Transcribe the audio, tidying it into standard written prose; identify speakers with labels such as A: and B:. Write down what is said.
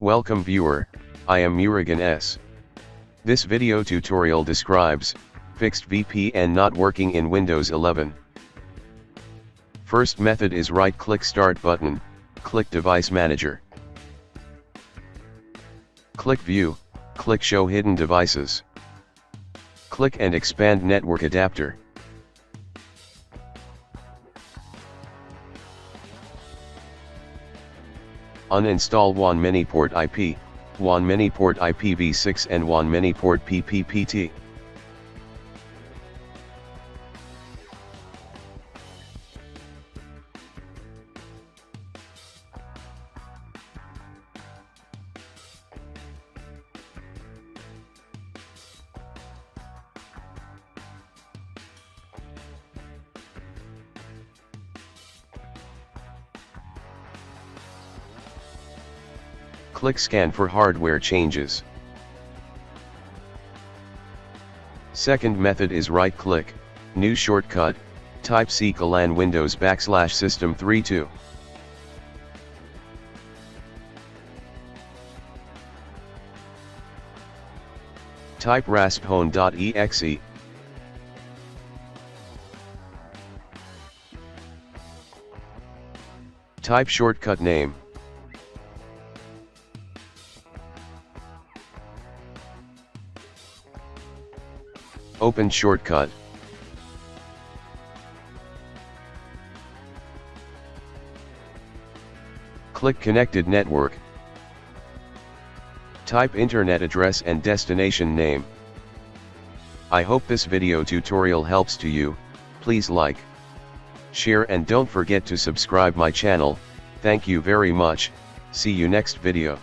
A: Welcome viewer, I am Murugan S. This video tutorial describes, fixed VPN not working in Windows 11. First method is right-click Start button, click Device Manager. Click View, click Show Hidden Devices. Click and expand Network Adapter. Uninstall one mini-port IP, one mini-port IPv6 and one mini-port PPPT. Click Scan for hardware changes. Second method is right-click, New Shortcut, type c:LAN Windows \system32. Type rasphone.exe. Type shortcut name. Open shortcut. Click Connected Network. Type internet address and destination name. I hope this video tutorial helps to you. Please like, share and don't forget to subscribe my channel. Thank you very much. See you next video.